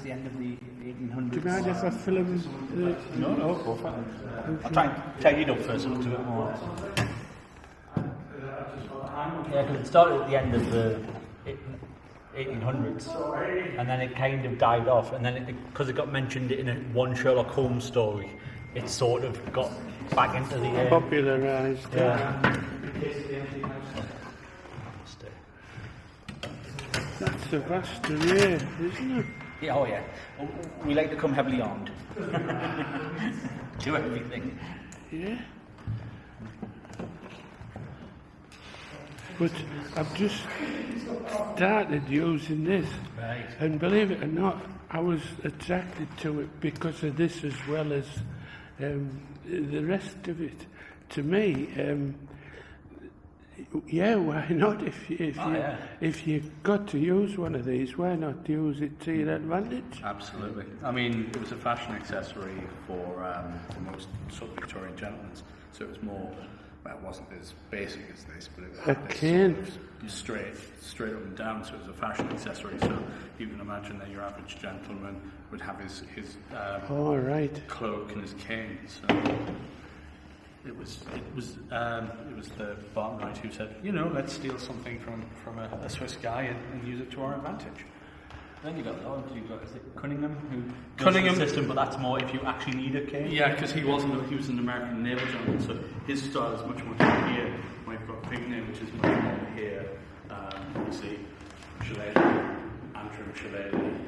the end of the 1800s. Do you mind if I film the... No, go for it. I'll try and tidy it up first, it looks a bit more. Yeah, because it started at the end of the 1800s, and then it kind of died off, and then because it got mentioned in one Sherlock Holmes story, it sort of got back into the... popularised. Yeah. That's a vast array, isn't it? Yeah, oh yeah. We like to come heavily armed. Do everything. Yeah. But I've just started using this, Right. and believe it or not, I was attracted to it because of this as well as the rest of it. To me, yeah, why not? If you got to use one of these, why not use it to your advantage? Absolutely. I mean, it was a fashion accessory for most sub-Victorian gentlemen, so it was more. Well, it wasn't as basic as this, but it had this sort of straight up and down. So it was a fashion accessory. So you can imagine that your average gentleman would have his cloak and his cane. So. It was the Barton Wright who said, let's steal something from a Swiss guy and use it to our advantage. Then you've got is it Cunningham who does the system, but that's more if you actually need a cane. Yeah, because he was an American naval gentleman, so his style is much more down here. We've got Pignet, which is much more here. You see Shillelagh, Antrim Shillelagh.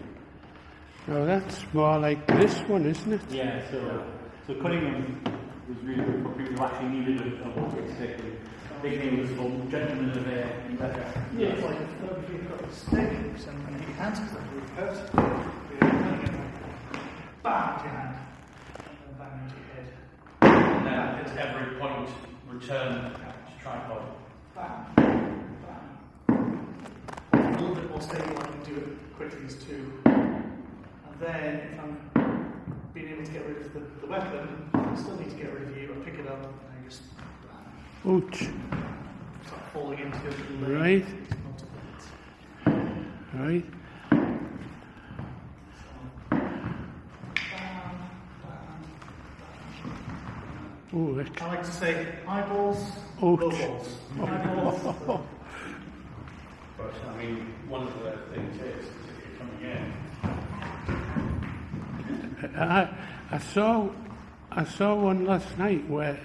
Oh, that's more like this one, isn't it? Yeah, so Cunningham was really good for people who actually needed a walking stick. Big name was for gentlemen of better. Yeah, it's like if you've got a stick and your hands because that's really perfect. Bang to your hand. And then bang into your head. And then at every point, return to tripod. Bang. Bang. A little bit more stable, I can do it quickly as two. And then if I'm being able to get rid of the weapon, I still need to get rid of you. I pick it up and I just Ouch. start falling into the Right. Right. Oh, I like to say eyeballs, Ouch. low balls. Eyeballs. But I mean, one of the things is if you're coming in. I saw one last night where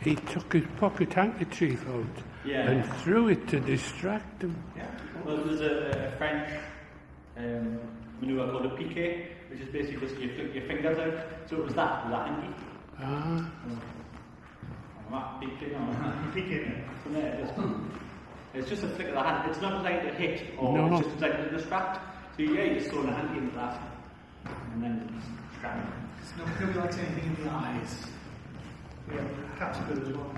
he took his pocket handkerchief out and threw it to distract him. Yeah. Well, there's a French maneuver called a piqué, which is basically just you flick your fingers out. So it was that handy. It's just a flick of the hand. It's not like a hit or it's just like a distract. So you just throw the hand into that and then just distract it. Nobody likes anything in the eyes. Yeah, caps are good as well.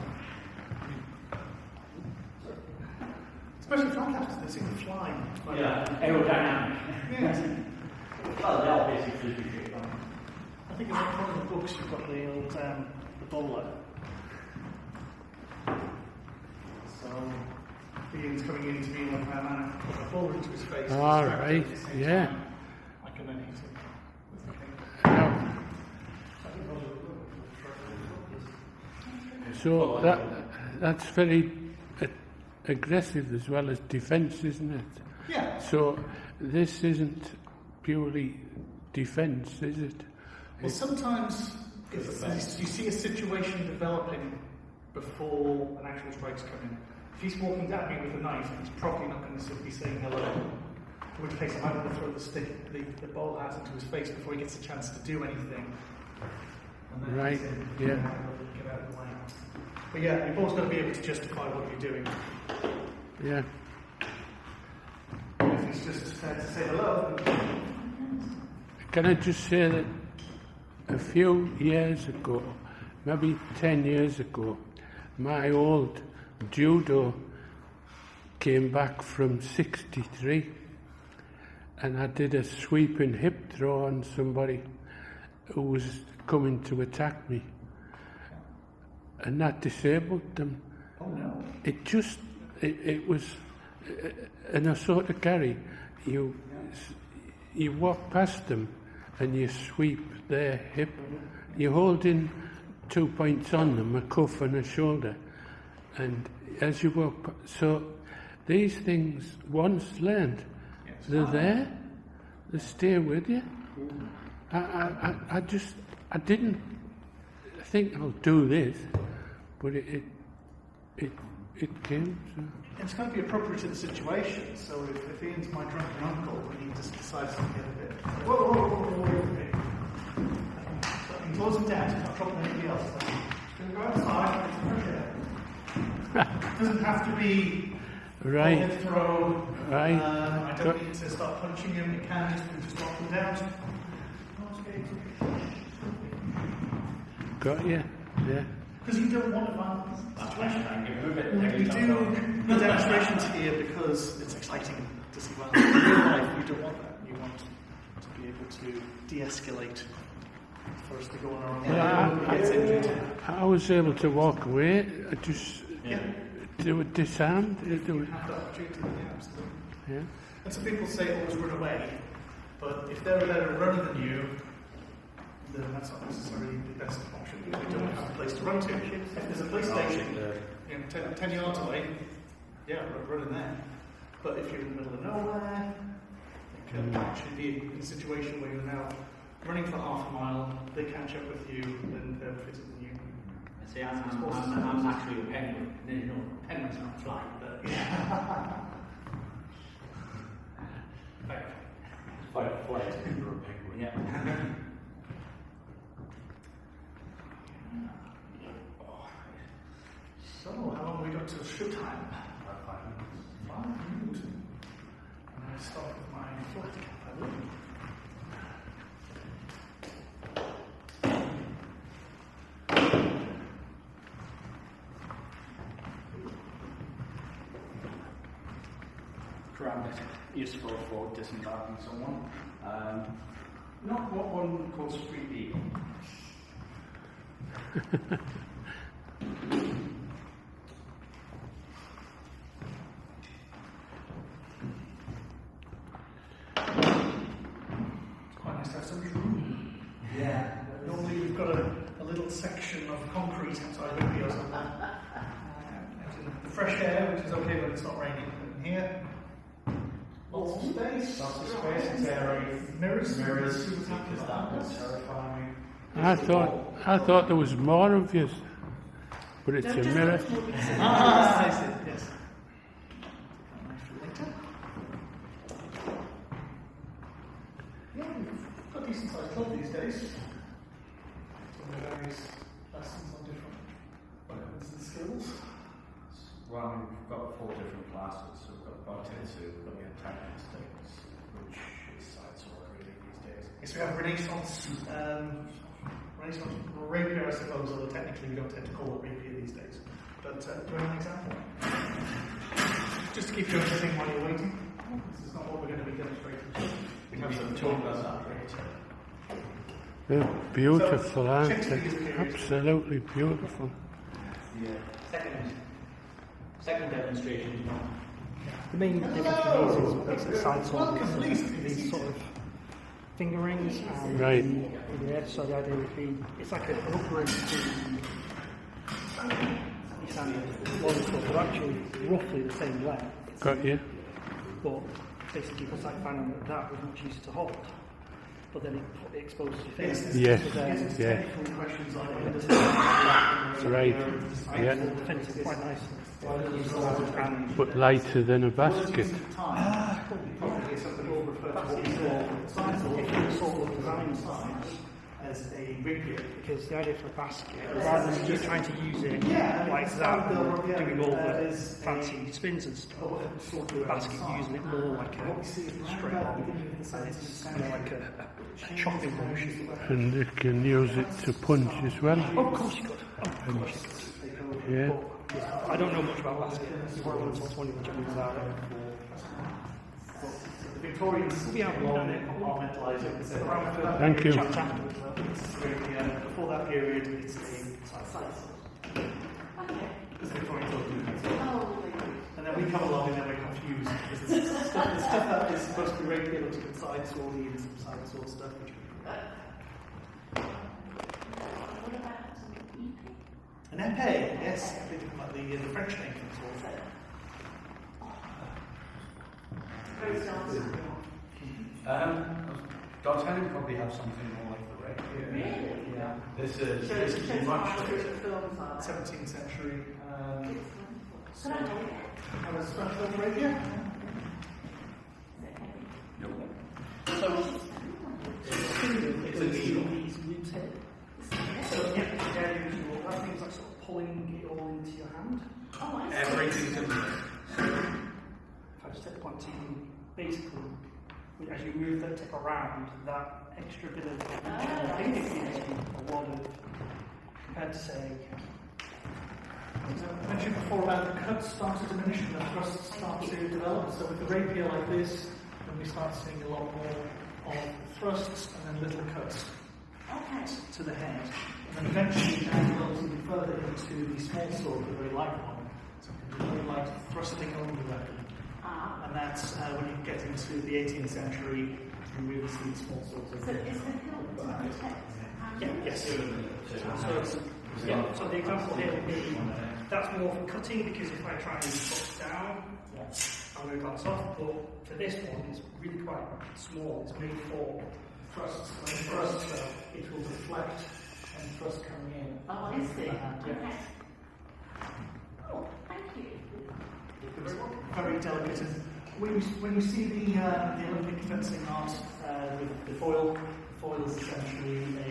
Especially fly caps, they seem to fly. Aerodynamic. Yes. Well, they are basically frisbee shaped. I think in one of the books you've got the old the bowler. So Ian's coming in to me like a man, put a bowler into his face. All right, yeah. I can then hit him. So that's very aggressive as well as defence, isn't it? Yeah. So this isn't purely defence, is it? Well, sometimes if you see a situation developing before an actual strike's coming, if he's walking at me with a knife, he's probably not going to be saying hello. In which case, I'm going to throw the bowl hat into his face before he gets a chance to do anything. And then Right, yeah. Get out of the way. But yeah, you've always got to be able to justify what you're doing. Yeah. And if he's just there to say hello, Can I just say that a few years ago, maybe 10 years ago, my old judo came back from 63 and I did a sweeping hip throw on somebody who was coming to attack me. And that disabled them. oh no. It was an assault to carry. you walk past them and you sweep their hip. You're holding 2 points on them, a cuff and a shoulder. And as you walk, so these things, once learned, they're there, they stay with you. I didn't think I'll do this, but it came. So. It's going to be appropriate to the situation. So if Ian's my drunken uncle and he just decides to get a bit, whoa. I can close him down. I'm not dropping anybody else. Just going to go outside. It doesn't have to be right. Throw. Right. I don't need to start punching him. You can just drop him down. Got you. Yeah. Because you don't want a violent situation. We do the demonstrations here because it's exciting to see violence. In real life, you don't want that. You want to be able to de-escalate for us to go on our own. I was able to walk away. I just they were disarmed. You have that opportunity, absolutely. Yeah. And some people say always run away, but if they're a better runner than you, then that's not necessarily the best option. You don't have a place to run to. If there's a police station 10 yards away, run in there. But if you're in the middle of nowhere, you can actually be in a situation where you're now running for half a mile, they catch up with you, and they're fitter than you. See, I'm actually a penguin. No, penguins not flying, but Flight if you're a penguin. Yeah. So, how long have we got till show time? 5 minutes. And I start with my flat cap, I believe. Ground useful for disembarking someone. Not what one calls street eagle. It's quite nice to have some room. Yeah. Normally we've got a little section of concrete outside windows and that. The fresh air, which is okay when it's not raining. And here, lots of space. Lots of space, it's airy. Mirrors. Because that would terrify me. I thought there was more of you, but it's a mirror. I see. Yes. Yeah, we've got a decent sized club these days. Some various lessons on different weapons and skills. Well, we've got 4 different classes. So we've got Bartitsu, but we have tactical stakes, which is side sword really these days. Yes, we have Renaissance rapier, I suppose, although technically we don't tend to call it rapier these days. But do you want an example? Just to keep you interesting while you're waiting. This is not what we're going to be demonstrating. We have some talk about that later. They're beautiful, aren't they? Absolutely beautiful. Second demonstration. The main difference from these is basically side swords, these sort of finger rings and Right. the edge, so the idea would be, it's like an upgrade to the standard longsword. They're actually roughly the same length, Got you. but basically because I found that was much easier to hold, but then it exposes your face. Yes. So then Yeah. Questions on Right. Yeah. defends it quite nicely. And But lighter than a basket. Probably something we'll refer to what we call different sort of design size. as a rapier. Because the idea for a basket, rather than just trying to use it like that, and doing all the fancy spins and stuff, the basket, you're using it more like a straight on, and it's more like a chopping motion. And you can use it to punch as well. Oh, of course you could. Oh, of course you could. Yeah. I don't know much about baskets. You want to talk to one of the gentlemen about it. The Victorians compartmentalised it. Thank you. Chapter afterwards. Before that period, it's a size. Because the Victorians don't do that. And then we come along and then we're confused because it's stuff that's stuff that is supposed to be rapier looks good side swordy and some side sword stuff, which What about an an épée, yes, I think about the French name for the sword. very fancy? D'Artagnan probably have something more like the rapier. Really? Yeah. This So is it's much much later. films are there? 17th century. Could I hold it? Have a special rapier? So it's a needle. These roots here. So yeah, very usual. That thing's like sort of pulling it all into your hand. Oh, I see. Everything's in there. If I just take the point, so you can basically, as you move that tip around, that extra bit of thing gives you a lot of, compared to say, I mentioned before about the cuts start to diminish and the thrusts start to develop. So with the rapier like this, then we start seeing a lot more of thrusts and then little cuts Okay. to the head. And then eventually it develops even further into the small sword, the very light one. So it can be very light thrusting home the weapon. Ah. And that's when you get into the 18th century, you really see the small swords. So is the hilt to protect? Yes. so the example here would be, that's more for cutting, because if I try and put it down, I'll move that off, but for this one, it's really quite small, it's made for Thrusts. When it thrusts, it will deflect and thrust coming in. Oh, I see. Yeah. Okay. Oh, thank you. Very delicate. And when you see the Olympic fencing art with the foil is essentially a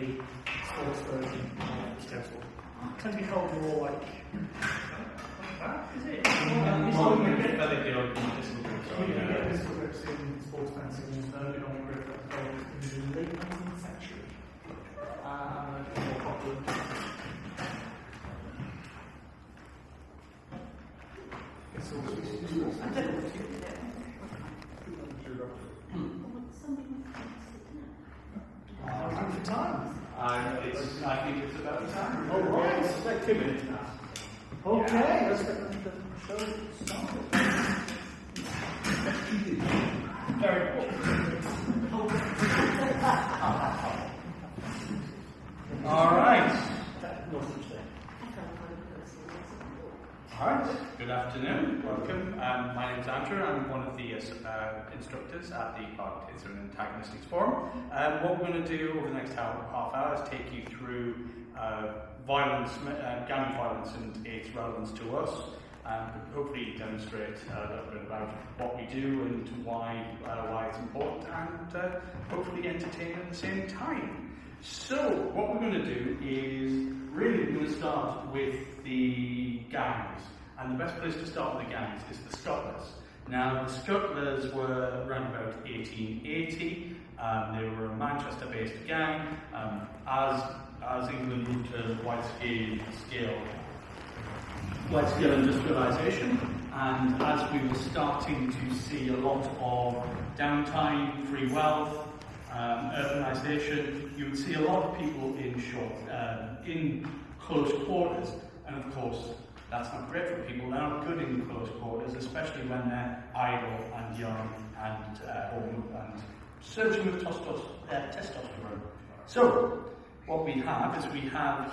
sports version of the stencil. It tends to be held more like that, is it? You get pistol grips in sports fencing and no grip that developed in the late 19th century. More popular. It's also used for sports fencing. Time for time. I think it's about time. All right. It's like 2 minutes now. Okay, let's get the show started. Very cool. All right. No such thing. All right. Good afternoon. Welcome. My name is Andrew. I'm one of the instructors at the Bartitsu and Antagonistics Forum. What we're going to do over the next half hour is take you through violence, gang violence, and its relevance to us, and hopefully demonstrate a little bit about what we do and why it's important, and hopefully entertain at the same time. So, what we're going to do is really we're going to start with the gangs, and the best place to start with the gangs is the Scuttlers. Now, the Scuttlers were around about 1880. They were a Manchester-based gang. As England moved to wide-scale industrialisation, and as we were starting to see a lot of downtime, free wealth, urbanisation, you would see a lot of people in close quarters, and of course that's not great for people. They're not good in close quarters, especially when they're idle and young and home and searching with testosterone. So what we have is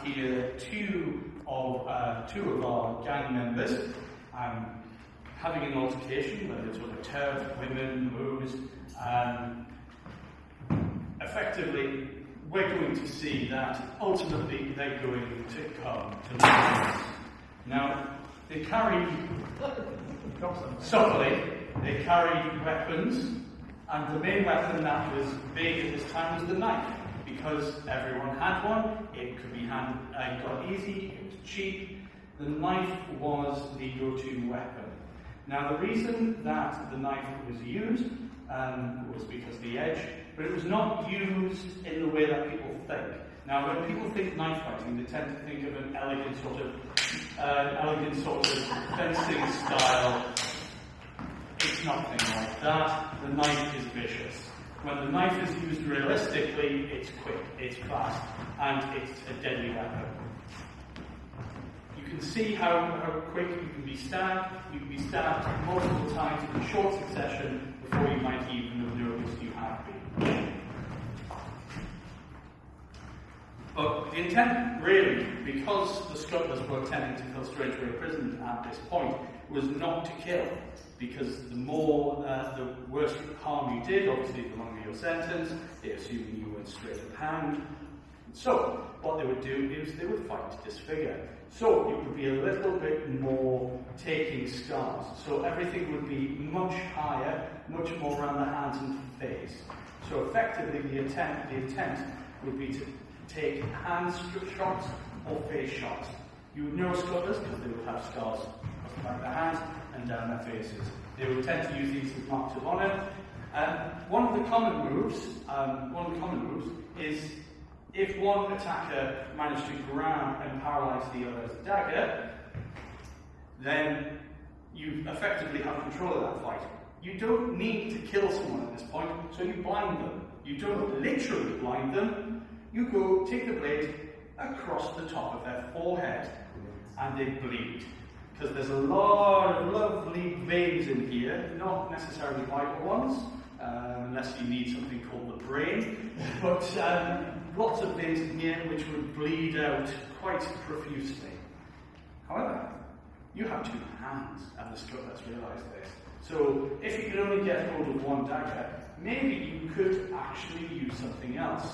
here two of our gang members having an altercation, whether it's over turf, women, booze. Effectively, we're going to see that ultimately they're going to come to violence. Now, they carry weapons, and the main weapon that was big at this time was the knife, because everyone had one. It could be got easy, it was cheap. The knife was the go-to weapon. Now, the reason that the knife was used was because of the edge, but it was not used in the way that people think. Now, when people think knife fighting, they tend to think of an elegant sort of fencing style. It's nothing like that. The knife is vicious. When the knife is used realistically, it's quick, it's fast, and it's a deadly weapon. You can see how quick you can be stabbed. You can be stabbed multiple times in short succession before you intent, really, because the scuttlers were tending to feel strangely imprisoned at this point, was not to kill. Because the worse harm you did, obviously the longer your sentence, they assumed you went straight to hanged. So, what they would do is they would fight to disfigure. So, it would be a little bit more taking scars. So, everything would be much higher, much more around the hands and face. So, effectively, the intent would be to take hand shots or face shots. You would know scuttlers because they would have scars across the back of their hands and down their faces. They would tend to use these as marks of honour. One of the common moves is if one attacker managed to grab and paralyse the other's dagger, then you effectively have control of that fight. You don't need to kill someone at this point, so you blind them. You don't literally blind them. You go take the blade across the top of their forehead, and they bleed. Because there's a lot of lovely veins in here, not necessarily vital ones, unless you need something called the brain, but lots of veins in here which would bleed out quite profusely. However, you have two hands, and the scuttlers realise this. So, if you can only get hold of one dagger, maybe you could actually use something else.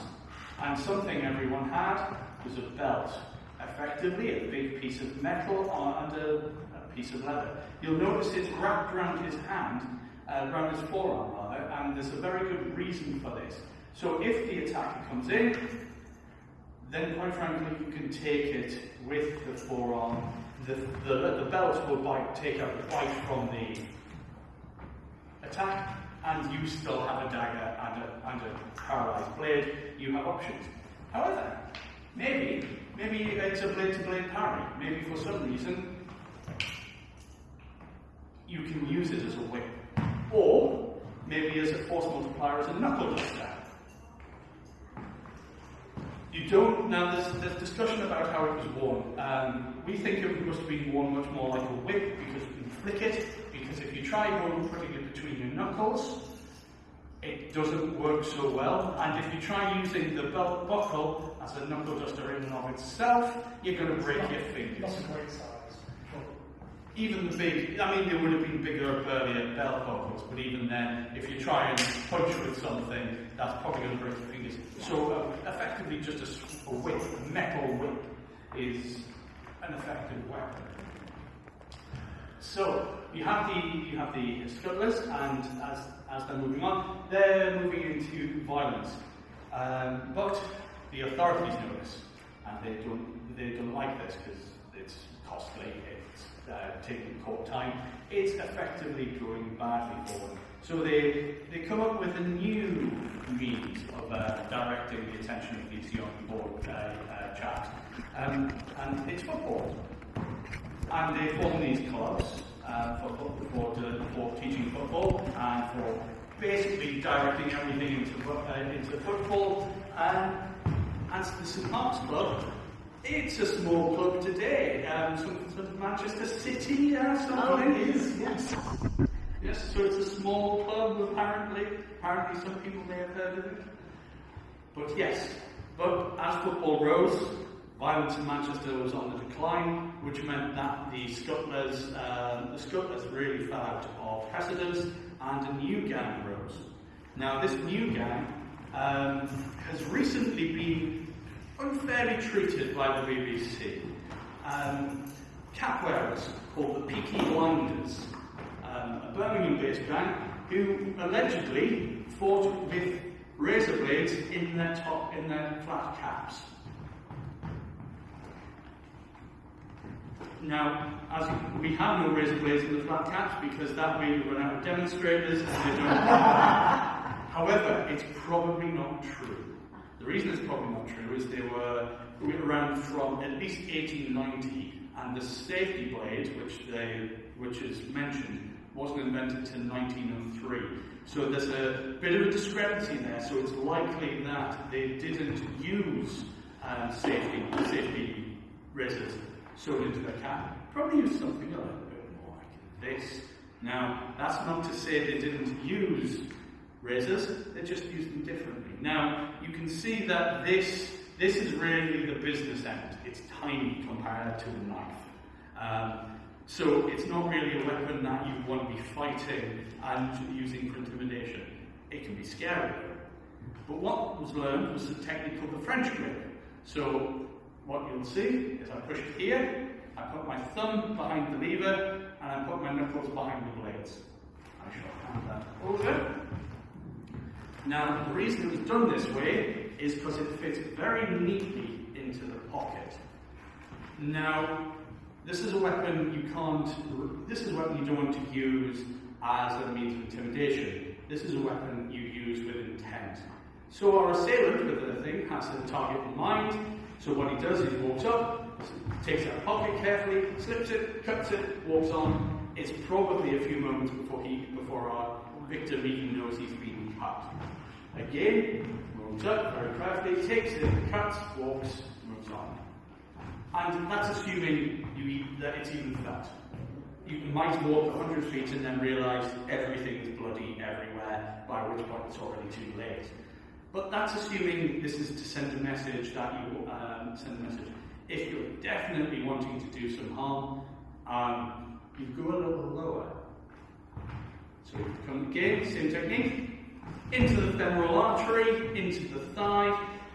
And something everyone had was a belt. Effectively, a big piece of metal and a piece of leather. You'll notice it's wrapped around his hand, around his forearm rather, and there's a very good reason for this. So if the attacker comes in, then quite frankly you can take it with the forearm. The belt will take out the bite from the attack, and you still have a dagger and a paralysed blade. You have options. However, maybe it's a blade-to-blade parry. Maybe for some reason you can use it as a whip. Or maybe as a force multiplier as a knuckle duster. You don't, now there's discussion about how it was worn. We think it must have been worn much more like a whip because you can flick it, because if you try putting it between your knuckles, it doesn't work so well, and if you try using the belt buckle as a knuckle duster in and of itself, you're going to break your fingers. Not a great size. Even the big, I mean, there would have been bigger earlier belt buckles, but even then, if you try and punch with something, that's probably going to break your fingers. So, effectively, just a whip, a metal whip, is an effective weapon. So, you have the scuttlers, and as they're moving on, they're moving into violence. But the authorities notice, and they don't like this because it's costly, it's taking court time, it's effectively going badly for them. So they come up with a new means of directing the attention of these young chaps, and it's football. And they form these clubs for teaching football and for basically directing everything into football. And as the St Mark's Club, it's a small club today. Some Manchester City, something. Oh, it is, yes. Yes, so it's a small club, apparently. Apparently some people may have heard of it. But yes, but as football rose, violence in Manchester was on the decline, which meant that the scuttlers really fell out of precedence, and a new gang rose. Now, this new gang has recently been unfairly treated by the BBC. Cap wearers called the Peaky Blinders, a Birmingham-based gang who allegedly fought with razor blades in their flat caps. Now, as we have no razor blades in the flat caps because that way we run out of demonstrators and they don't. However, it's probably not true. The reason it's probably not true is they were around from at least 1890, and the safety blade, which is mentioned, wasn't invented until 1903. So there's a bit of a discrepancy there. So it's likely that they didn't use safety razors sewed into their cap. Probably used something a little bit more like this. Now, that's not to say they didn't use razors, they just used them differently. Now, you can see that this this is really the business end. It's tiny compared to a knife. So it's not really a weapon that you want to be fighting and using for intimidation. It can be scary. But what was learned was the technique of the French grip. So what you'll see is I push it here, I put my thumb behind the lever, and I put my knuckles behind the blades. I shall hand that over. Now, the reason it was done this way is because it fits very neatly into the pocket. Now, this is a weapon you don't want to use as a means of intimidation. This is a weapon you use with intent. So our assailant with the thing has the target in mind. So what he does is he walks up, takes out a pocket carefully, slips it, cuts it, walks on. It's probably a few moments before our victim even knows he's been cut. Again, walks up very carefully, takes it, cuts, walks, moves on. And that's assuming that it's even felt. You might walk 100 feet and then realise everything is bloody everywhere, by which point it's already too late. But that's assuming this is to send a message that you send a message. If you're definitely wanting to do some harm, you go a little lower. So you come again, same technique, into the femoral artery, into the thigh,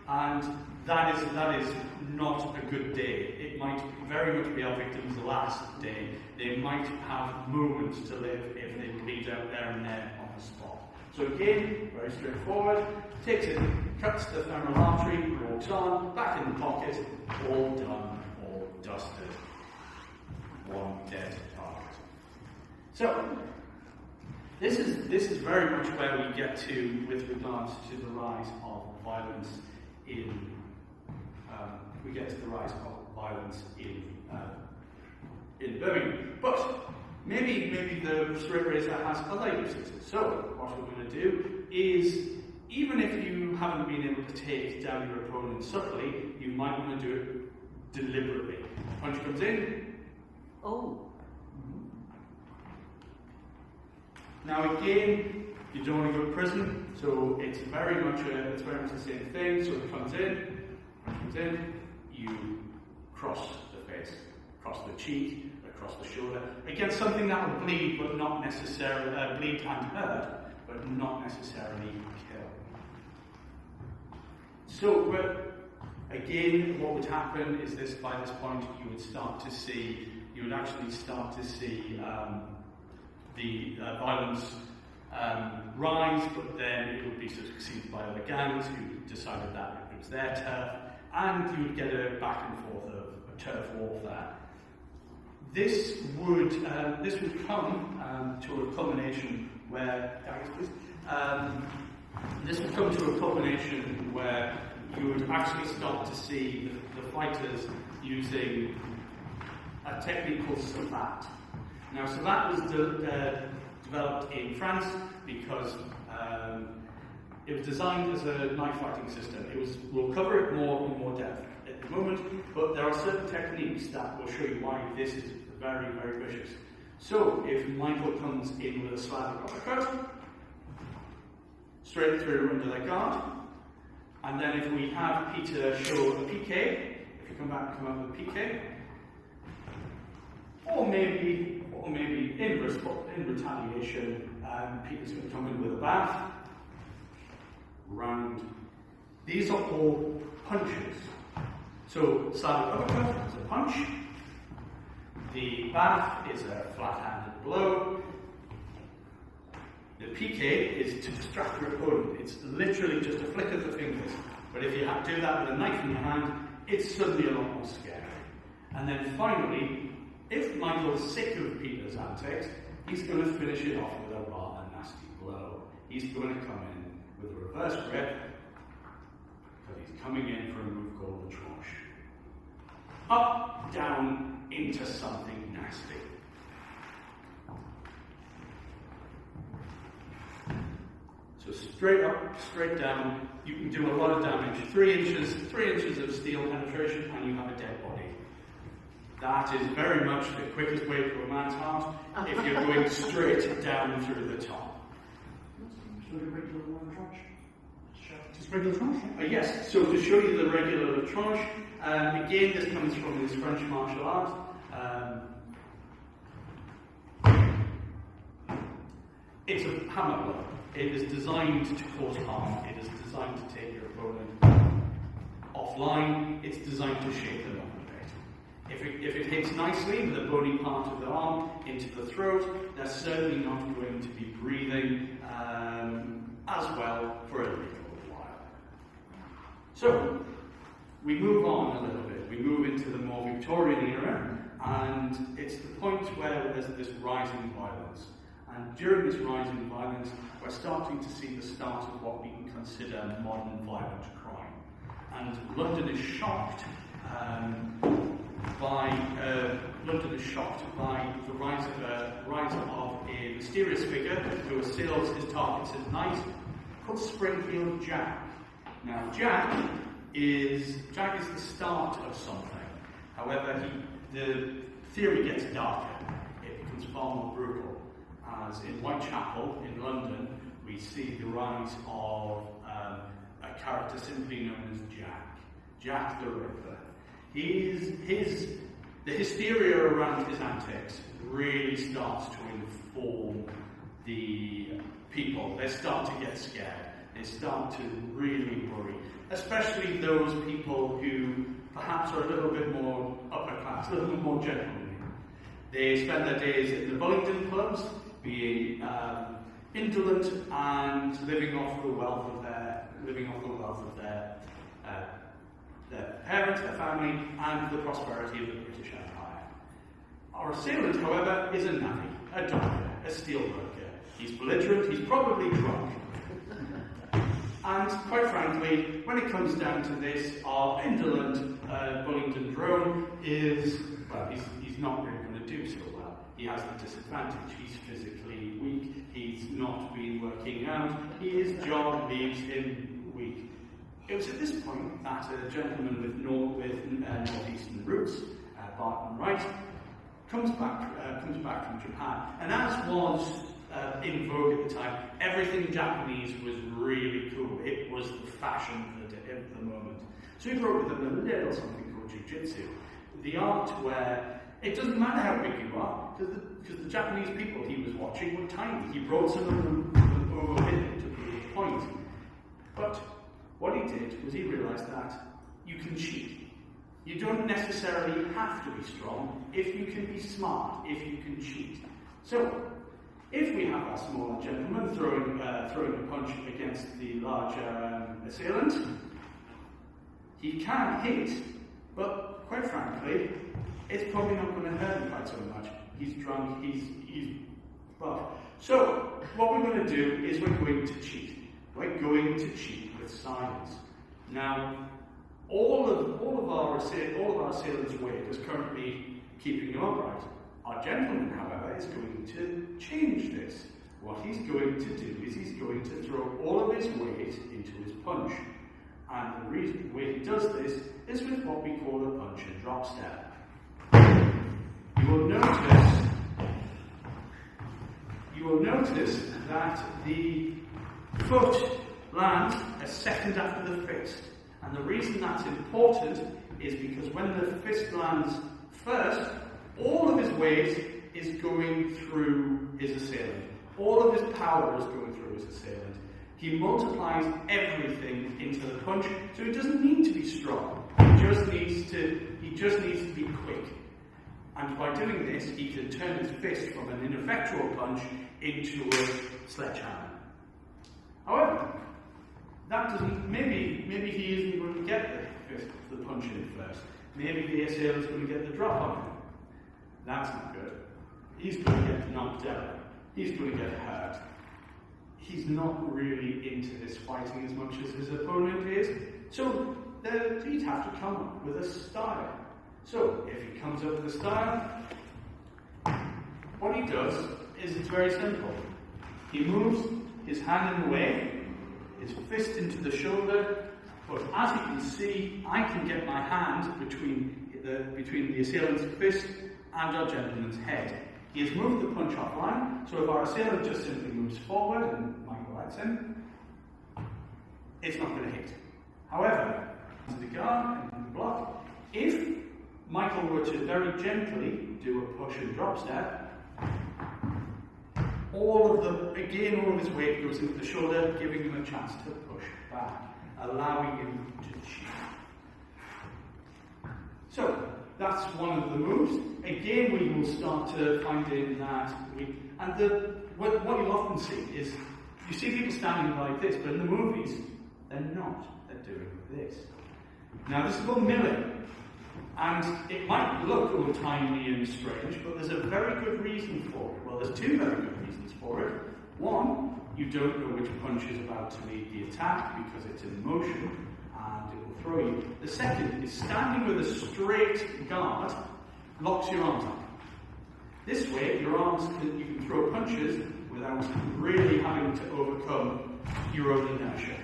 and that is not a good day. It might very much be our victim's last day. They might have moments to live if they bleed out there and then on the spot. So again, very straightforward, takes it, cuts the femoral artery, walks on, back in the pocket, all done, all dusted. One dead target. So, this is very much where we get to with regards to the rise of violence in Birmingham. But maybe the straight razor has other uses. So what we're going to do is, even if you haven't been able to take down your opponent subtly, you might want to do it deliberately. Punch comes in. Oh. Now again, you don't want to go to prison, so it's very much the same thing. So it comes in, you cross the face, across the cheek, across the shoulder, against something that will bleed, but not necessarily bleed and hurt, but not necessarily kill. So, again, what would happen is this: by this point, you would actually start to see the violence rise, but then it would be succeeded by other gangs who decided that it was their turf, and you would get a back and forth of a turf warfare. This would come to a culmination where, you would actually start to see the fighters using a technique called savate. Now, savate was developed in France because it was designed as a knife fighting system. We'll cover it more in more depth at the moment, but there are certain techniques that will show you why this is very, very vicious. So, if Michael comes in with a Slavic uppercut, straight through under their guard, and then if we have Peter show a PK, if you come up with a PK, or maybe in retaliation, Peter's going to come in with a bath, round. These are all punches. So, Slavic uppercut is a punch. The bath is a flat-handed blow. The PK is to distract your opponent. It's literally just a flick of the fingers. But if you do that with a knife in your hand, it's suddenly a lot more scary. And then finally, if Michael's sick of Peter's antics, he's going to finish it off with a rather nasty blow. He's going to come in with a reverse grip, because he's coming in for a move called the tranche. Up, down, into something nasty. So straight up, straight down, you can do a lot of damage. 3 inches of steel penetration, and you have a dead body. That is very much the quickest way to a man's heart if you're going straight down through the top. Should we break the one tranche? Just regular tranche? Yes, so to show you the regular tranche, again this comes from this French martial art. It's a hammer blow. It is designed to cause harm. It is designed to take your opponent offline. It's designed to shake them up a bit. If it hits nicely with the bony part of the arm into the throat, they're certainly not going to be breathing as well for a little while. So, we move on a little bit. We move into the more Victorian era, and it's the point where there's this rising violence. And during this rising violence, we're starting to see the start of what we can consider modern violent crime. And London is shocked by the rise of a mysterious figure who assails his targets at night, called Springfield Jack. Now, Jack is the start of something. However, the theory gets darker. It becomes far more brutal. As in Whitechapel in London, we see the rise of a character simply known as Jack the Ripper. The hysteria around his antics really starts to inform the people. They start to get scared. They start to really worry, especially those people who perhaps are a little bit more upper class, a little bit more gentlemanly. They spend their days in the Bullingdon clubs, being indolent and living off the wealth of their parents, their family, and the prosperity of the British Empire. Our assailant, however, is a navvy, a doctor, a steelworker. He's belligerent, he's probably drunk. And quite frankly, when it comes down to this, our indolent Bullingdon drone is, well, he's not really going to do so well. He has the disadvantage. He's physically weak. He's not been working out. His job leaves him weak. It was at this point that a gentleman with northeastern roots, Barton Wright, comes back from Japan, and as was in vogue at the time, everything Japanese was really cool. It was the fashion of the moment. So he brought with him a little something called jiu-jitsu, the art where it doesn't matter how big you are, because the Japanese people he was watching were tiny. He brought some of them over with him to prove the point. But what he did was he realised that you can cheat. You don't necessarily have to be strong if you can be smart, if you can cheat. So, if we have our smaller gentleman throwing a punch against the larger assailant, he can hit, but quite frankly, it's probably not going to hurt him quite so much. He's drunk, he's buff. So, what we're going to do is we're going to cheat. We're going to cheat with science. Now, all of our assailant's weight is currently keeping him upright. Our gentleman, however, is going to change this. What he's going to do is he's going to throw all of his weight into his punch. And the way he does this is with what we call a punch and drop step. You will notice that the foot lands a second after the fist. And the reason that's important is because when the fist lands first, all of his weight is going through his assailant. All of his power is going through his assailant. He multiplies everything into the punch, so he doesn't need to be strong. He just needs to be quick. And by doing this, he can turn his fist from an ineffectual punch into a sledgehammer. However, that doesn't. Maybe he isn't going to get the punch in first. Maybe the assailant's going to get the drop on him. That's not good. He's going to get knocked out. He's going to get hurt. He's not really into this fighting as much as his opponent is. So he'd have to come up with a style. So if he comes up with a style, what he does is it's very simple. He moves his hand in the way, his fist into the shoulder, but as you can see, I can get my hand between the assailant's fist and our gentleman's head. He has moved the punch offline, so if our assailant just simply moves forward and Michael hits him, it's not going to hit. However, to the guard and the block, if Michael were to very gently do a push and drop step, all of his weight goes into the shoulder, giving him a chance to push back, allowing him to cheat. So, that's one of the moves. Again, we will start to find in that what you'll often see is you see people standing like this, but in the movies, they're not. They're doing this. Now, this is called milling. And it might look old-timey and strange, but there's a very good reason for it. Well, there's two very good reasons for it. One, you don't know which punch is about to lead the attack because it's in motion and it will throw you. The second is standing with a straight guard locks your arms up. This way, you can throw punches without really having to overcome your own inertia.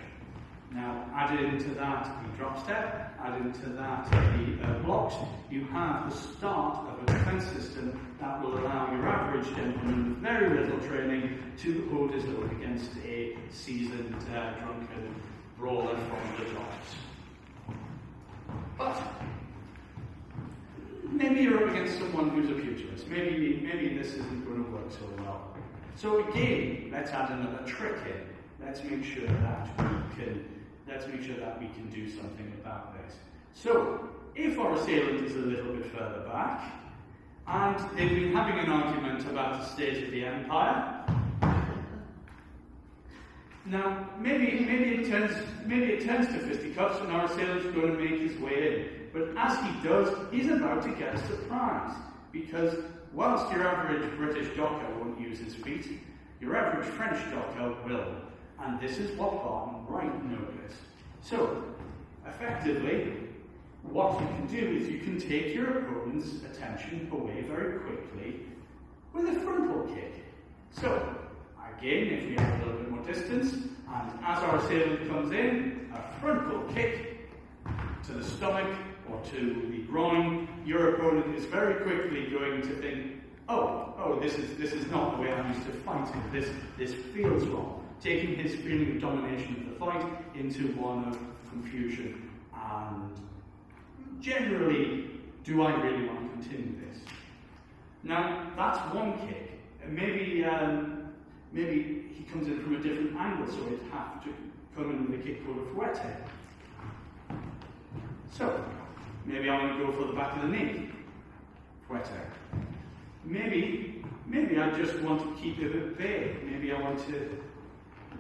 Now, added into that the drop step, added into that the blocks, you have the start of a defense system that will allow your average gentleman with very little training to hold his own against a seasoned, drunken brawler from the docks. But maybe you're up against someone who's a pugilist. Maybe this isn't going to work so well. So again, let's add another trick in. Let's make sure that we can do something about this. So, if our assailant is a little bit further back, and they've been having an argument about the state of the empire, now maybe it turns to fisticuffs, and our assailant's going to make his way in. But as he does, he's about to get a surprise, because whilst your average British docker won't use his feet, your average French docker will. And this is what Barton Wright noticed. So, effectively, what you can do is you can take your opponent's attention away very quickly with a frontal kick. So, again, if we have a little bit more distance, and as our assailant comes in, a frontal kick to the stomach or to the groin, your opponent is very quickly going to think, oh, this is not the way I'm used to fighting. This feels wrong. Taking his feeling of domination of the fight into one of confusion and generally, do I really want to continue this? Now, that's one kick. And maybe he comes in from a different angle, so he'd have to come in with a kick called a fouette. So, maybe I want to go for the back of the knee. Fouette. Maybe I just want to keep him at bay.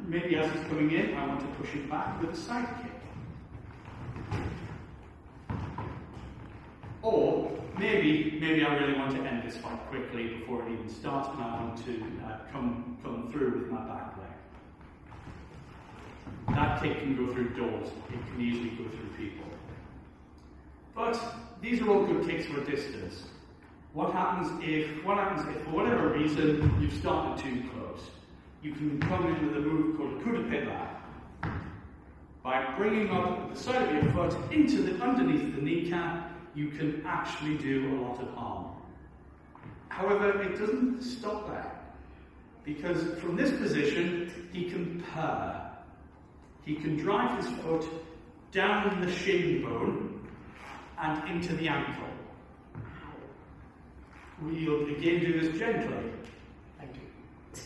Maybe as he's coming in, I want to push him back with a side kick. Or maybe I really want to end this fight quickly before it even starts, and I want to come through with my back leg. That kick can go through doors. It can easily go through people. But these are all good kicks for a distance. What happens if, for whatever reason, you've started too close? You can come in with a move called a coup de pied. By bringing up the side of your foot underneath the kneecap, you can actually do a lot of harm. However, it doesn't stop there. Because from this position, he can purr. He can drive his foot down the shin bone and into the ankle. We'll again do this gently. Thank you.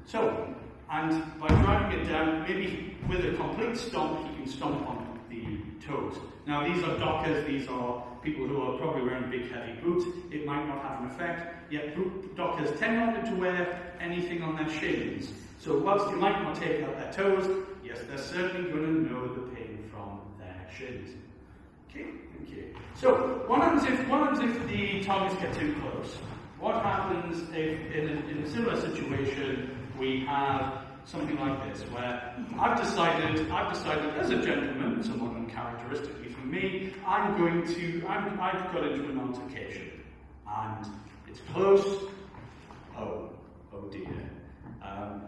So, and by driving it down, maybe with a complete stomp, he can stomp on the toes. Now, these are dockers, these are people who are probably wearing big heavy boots. It might not have an effect, yet dockers tend not to wear anything on their shins. So whilst you might not take out their toes, yes, they're certainly going to know the pain from their shins. Okay. So, what happens if the targets get too close? What happens if, in a similar situation, we have something like this, where I've decided as a gentleman, somewhat uncharacteristically for me, I've got into an altercation, and it's close. Oh dear,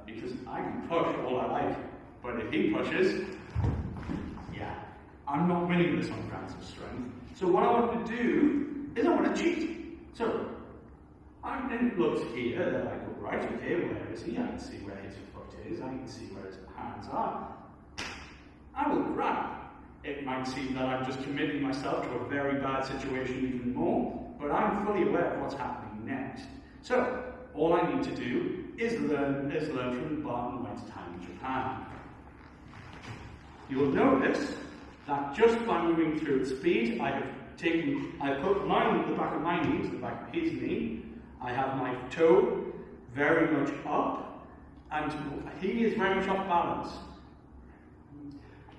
because I can push all I like, but if he pushes, yeah, I'm not winning this on grounds of strength. So what I want to do is I want to cheat. So I then look here, then I go, right, okay, where is he? I can see where his foot is, I can see where his hands are. I will grab. It might seem that I'm just committing myself to a very bad situation even more, but I'm fully aware of what's happening next. So, all I need to do is learn from Barton White's time in Japan. You will notice that just by moving through at speed, I've put the back of my knee to the back of his knee. I have my toe very much up, and he is very much off balance.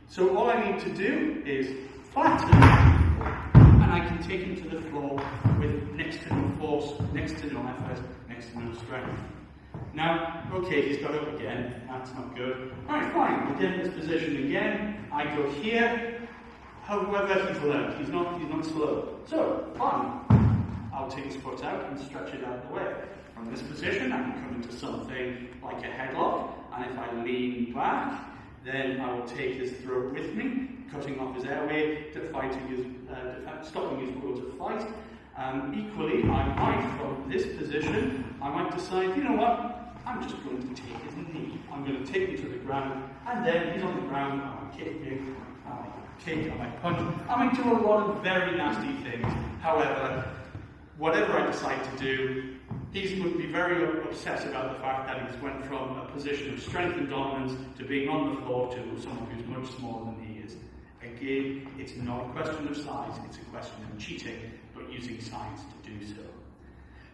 So all I need to do is flatten, and I can take him to the floor with next to no force, next to no effort, next to no strength. Now, okay, he's got up again. That's not good. Alright, fine. We'll get in this position again. I go here. However, he's learned. He's not slow. So, fine. I'll take his foot out and stretch it out of the way. From this position, I can come into something like a headlock, and if I lean back, then I will take his throat with me, cutting off his airway, stopping his will to fight. Equally, I might, from this position, I might decide, you know what, I'm just going to take his knee. I'm going to take him to the ground, and then he's on the ground, I might kick him, I might kick, I might punch. I might do a lot of very nasty things. However, whatever I decide to do, he's going to be very upset about the fact that he's went from a position of strength and dominance to being on the floor to someone who's much smaller than he is. Again, it's not a question of size, it's a question of cheating, but using science to do so.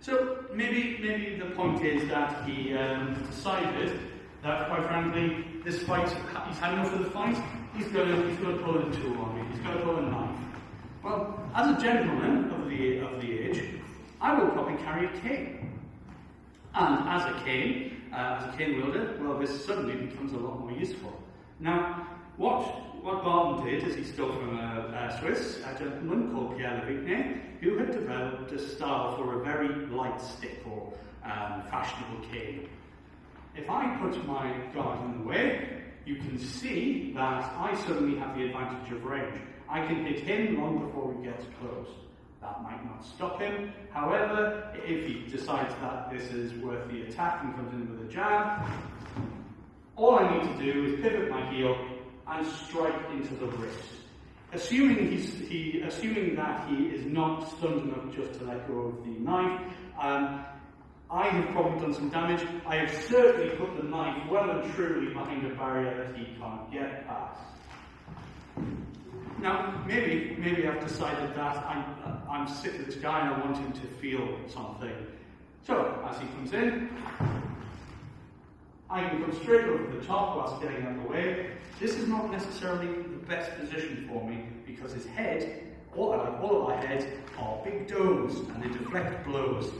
So maybe the point is that he decided that, quite frankly, this fight, he's had enough of the fight, he's got to pull a tool on me, he's got to pull a knife. Well, as a gentleman of the age, I will probably carry a cane. And as a cane wielder, well, this suddenly becomes a lot more useful. Now, what Barton did is he stole from a Swiss gentleman called Pierre Levigne, who had developed a style for a very light stick or fashionable cane. If I put my guard in the way, you can see that I suddenly have the advantage of range. I can hit him long before he gets close. That might not stop him. However, if he decides that this is worth the attack and comes in with a jab, all I need to do is pivot my heel and strike into the wrist. Assuming that he is not stunned enough just to let go of the knife, I have probably done some damage. I have certainly put the knife well and truly behind a barrier that he can't get past. Now, maybe I've decided that I'm sick of this guy and I want him to feel something. So, as he comes in, I can come straight over the top whilst getting out of the way. This is not necessarily the best position for me because his head, all of our heads, are big domes and they deflect blows.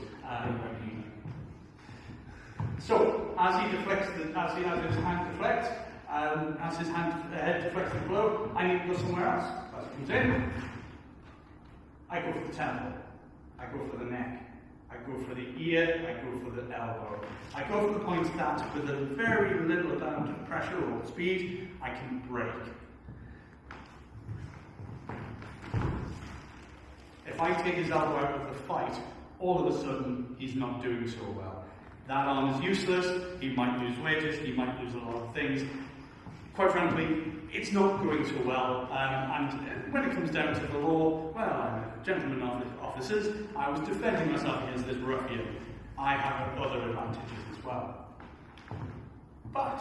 So, as his hand deflects, as his head deflects the blow, I need to go somewhere else. As he comes in, I go for the temple, I go for the neck, I go for the ear, I go for the elbow. I go for the points that, with a very little amount of pressure or speed, I can break. If I take his elbow out of the fight, all of a sudden, he's not doing so well. That arm is useless, he might lose wages, he might lose a lot of things. Quite frankly, it's not going so well, and when it comes down to the law, well, I'm a gentleman of officers, I was defending myself against this ruffian. I have other advantages as well. But,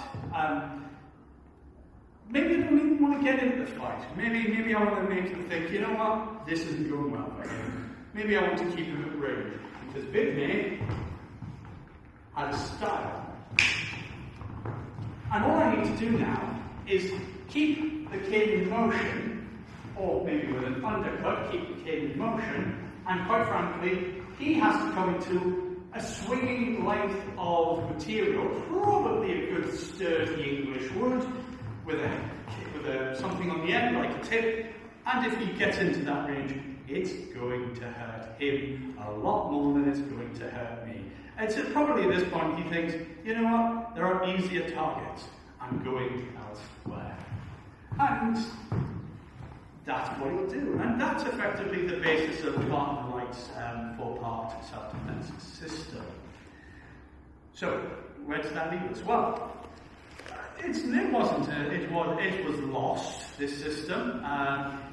maybe I don't even want to get into the fight. Maybe I want to make him think, you know what, this isn't going well for him. Maybe I want to keep him at range, because Vignay had a style. And all I need to do now is keep the cane in motion, or maybe with an undercut, keep the cane in motion, and quite frankly, he has to come into a swinging length of material, probably a good sturdy English wood, with something on the end like a tip, and if he gets into that range, it's going to hurt him a lot more than it's going to hurt me. And so probably at this point he thinks, you know what, there are easier targets. I'm going elsewhere. And that's what he'll do. And that's effectively the basis of Barton White's four-part self-defense system. So, where does that leave us? Well, It wasn't. It was lost. This system.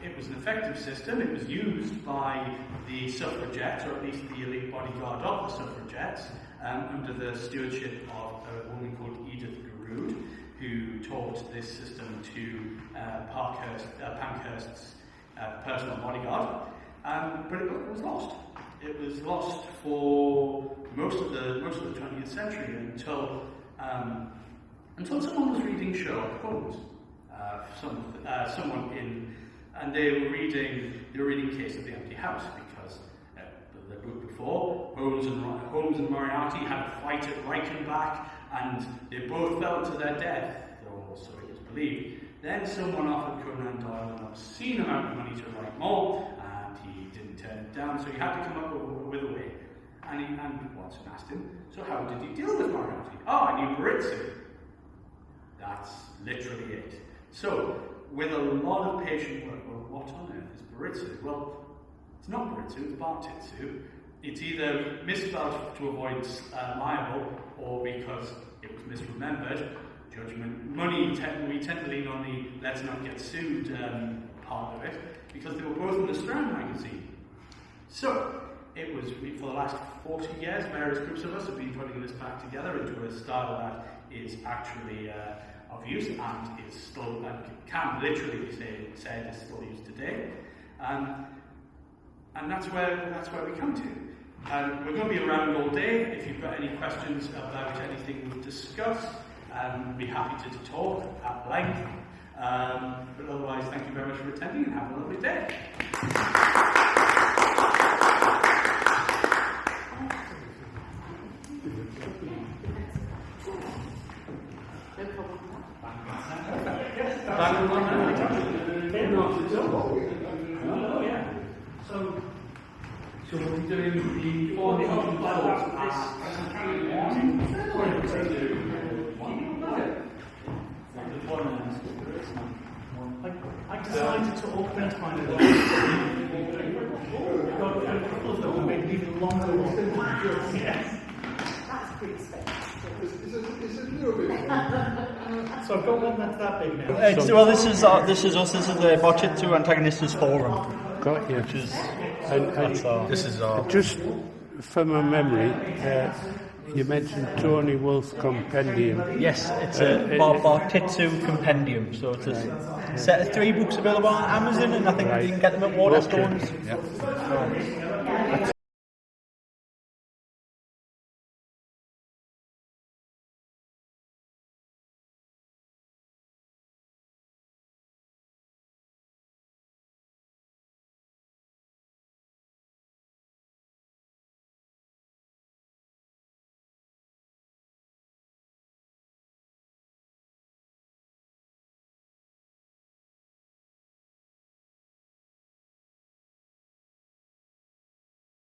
It was an effective system. It was used by the suffragettes, or at least the elite bodyguard of the suffragettes, under the stewardship of a woman called Edith Garud, who taught this system to Pankhurst's personal bodyguard. But it was lost. It was lost for most of the 20th century until someone was reading Sherlock Holmes. And they were reading Case of the Empty House, because the book before, Holmes and Moriarty had a fight at Reichenbach, and they both fell to their death, or so it was believed. Then someone offered Conan Doyle an obscene amount of money to write more, and he didn't turn it down, so he had to come up with a way. And Watson asked him, so how did he deal with Moriarty? Oh, I knew Bartitsu. That's literally it. So, with a lot of patient work, well, what on earth is Bartitsu? Well, it's not Bartitsu, it's Bartitsu. It's either misspelled to avoid libel, or because it was misremembered. Judgment, money, we tend to lean on the let's not get sued part of it, because they were both in the Strand magazine. So, it was, for the last 40 years, various groups of us have been putting this back together into a style that is actually of use and is still, can literally be said is still used today. And that's where we come to. We're going to be around all day. If you've got any questions about anything we've discussed, we'd be happy to talk at length. But otherwise, thank you very much for attending, and have a lovely day. So we'll be doing the 4 I decided to augment my a couple of them, maybe even longer ones. Yes. That's pretty spectacular. It's a little bit. So I've got one that's that big now. Well, this is us. This is the Bartitsu Antagonists Forum. Got you. Which is This is just from my memory. You mentioned Tony Wolf's compendium. Yes, it's a Bartitsu compendium. So it's a set of 3 books available on Amazon, and I think you can get them at Waterstones. Okay. Yep.